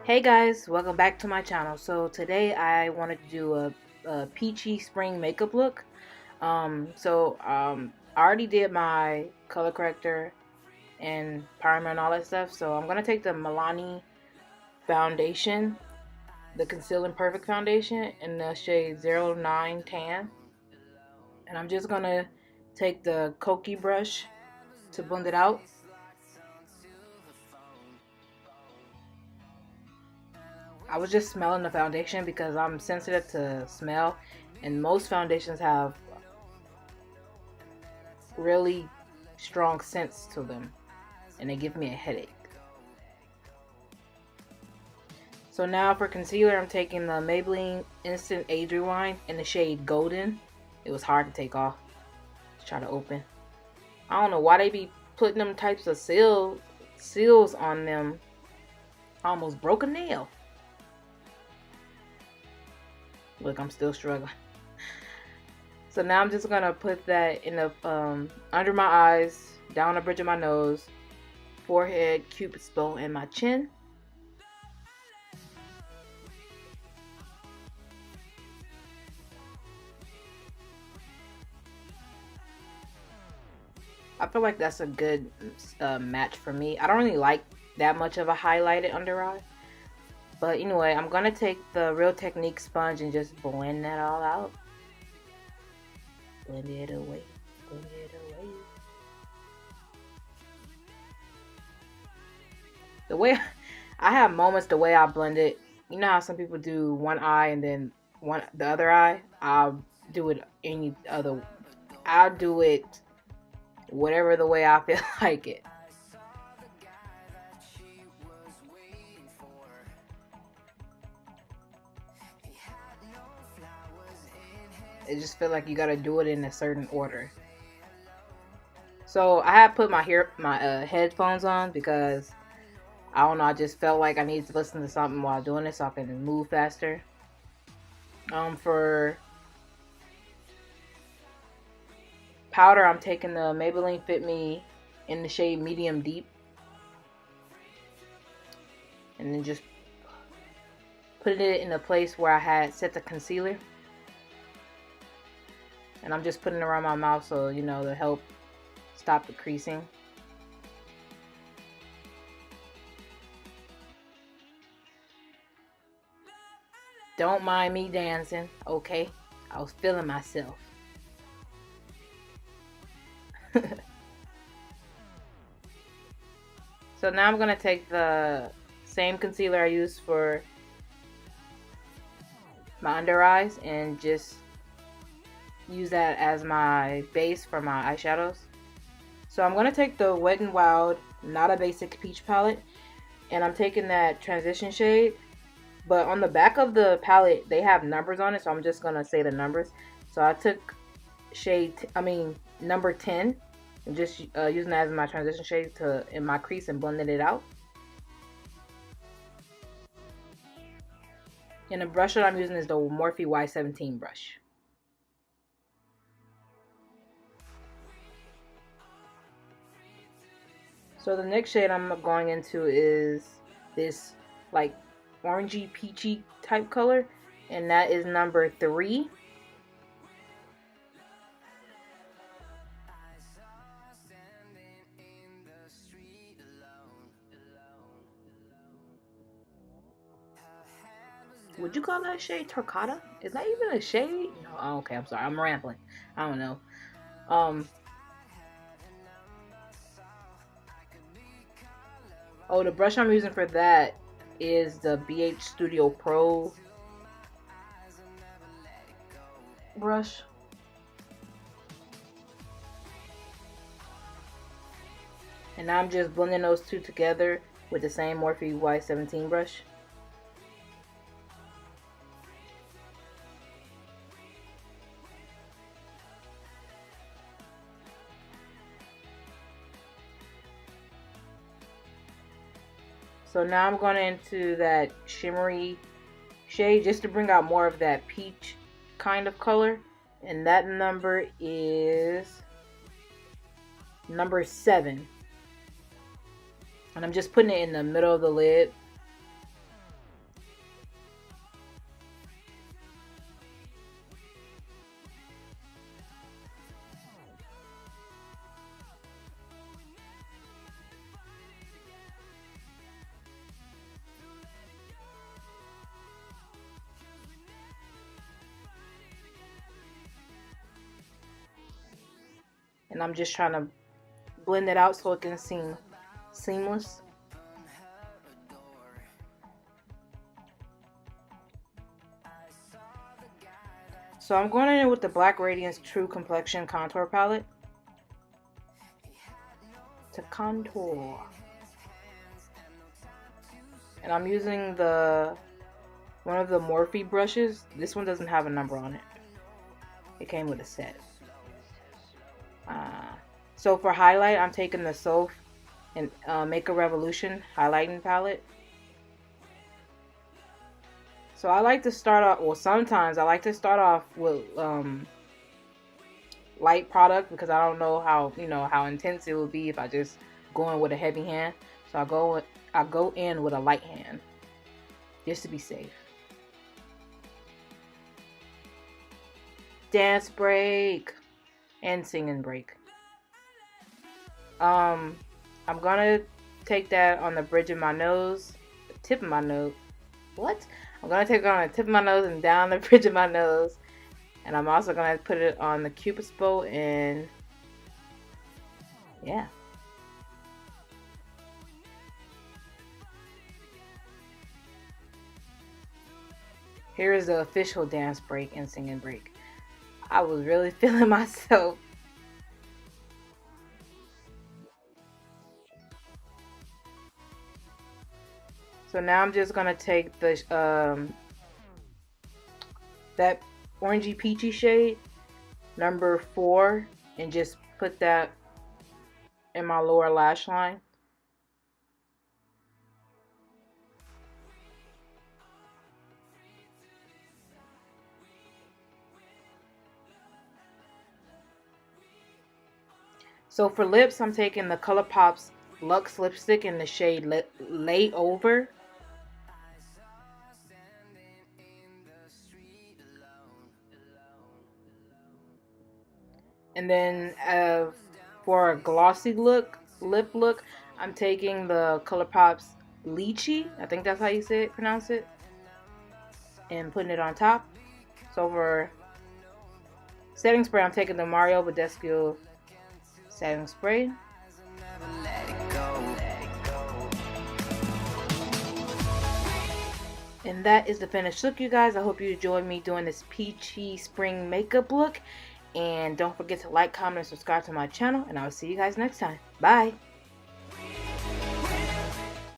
Hey guys, welcome back to my channel. So today I wanted to do a peachy spring makeup look. I already did my color corrector and primer and all that stuff. So I'm gonna take the Milani foundation, the Conceal and Perfect foundation in the shade 09 Tan, and I'm just gonna take the Koki brush to blend it out. I was just smelling the foundation because I'm sensitive to smell, and most foundations have really strong scents to them, and they give me a headache. So now for concealer, I'm taking the Maybelline Instant Age Rewind in the shade Golden. It was hard to take off, to try to open. I don't know why they be putting them types of seals on them. I almost broke a nail. Look, I'm still struggling. So now I'm just gonna put that in the under my eyes, down the bridge of my nose, forehead, cupid's bow, and my chin. I feel like that's a good match for me. I don't really like that much of a highlighted under eye. But anyway, I'm going to take the Real Technique sponge and just blend that all out. Blend it away. Blend it away. The way I have moments the way I blend it. You know how some people do one eye and then the other eye? I'll do it any other. I'll do it whatever the way I feel like it. It just feel like you gotta do it in a certain order. So I have put my headphones on because I don't know. I just felt like I needed to listen to something while doing it so I can move faster. For powder, I'm taking the Maybelline Fit Me in the shade Medium Deep, and then just putting it in a place where I had set the concealer. And I'm just putting it around my mouth so, you know, to help stop the creasing. Don't mind me dancing, okay? I was feeling myself. So now I'm going to take the same concealer I used for my under eyes and just use that as my base for my eyeshadows. So I'm going to take the Wet n Wild Not a Basic Peach palette, and I'm taking that transition shade, but on the back of the palette they have numbers on it, so I'm just going to say the numbers. So I took number 10, and just using that as my transition shade in my crease and blending it out. And the brush that I'm using is the Morphe Y17 brush. So the next shade I'm going into is this like orangey peachy type color, and that is number 3. Would you call that shade Torcata? Is that even a shade? No, oh, okay, I'm sorry. I'm rambling. I don't know. Oh, the brush I'm using for that is the BH Studio Pro brush. And now I'm just blending those two together with the same Morphe Y17 brush. So now I'm going into that shimmery shade just to bring out more of that peach kind of color. And that number is number 7. And I'm just putting it in the middle of the lid. and I'm just trying to blend it out so it can seem seamless. So I'm going in with the Black Radiance True Complexion Contour Palette to contour. And I'm using one of the Morphe brushes. This one doesn't have a number on it. It came with a set. So for highlight, I'm taking the Soph and Make a Revolution highlighting palette. So I like to start off, well, sometimes I like to start off with light product because I don't know how intense it will be if I just go in with a heavy hand. So I go in with a light hand just to be safe. Dance break and singing break. I'm gonna take that on the bridge of my nose, the tip of my nose. What? I'm gonna take it on the tip of my nose and down the bridge of my nose, and I'm also gonna put it on the Cupid's bow, and yeah. Here is the official dance break and singing break. I was really feeling myself. So now I'm just gonna take the that orangey peachy shade, number 4, and just put that in my lower lash line. So for lips, I'm taking the ColourPop's Luxe lipstick in the shade Lay Over. And then for a glossy lip look, I'm taking the ColourPop's Lychee. I think that's how you pronounce it. And putting it on top. So for setting spray, I'm taking the Mario Badescu setting spray. And that is the finished look, you guys. I hope you enjoyed me doing this peachy spring makeup look. And don't forget to like, comment, and subscribe to my channel. And I will see you guys next time. Bye.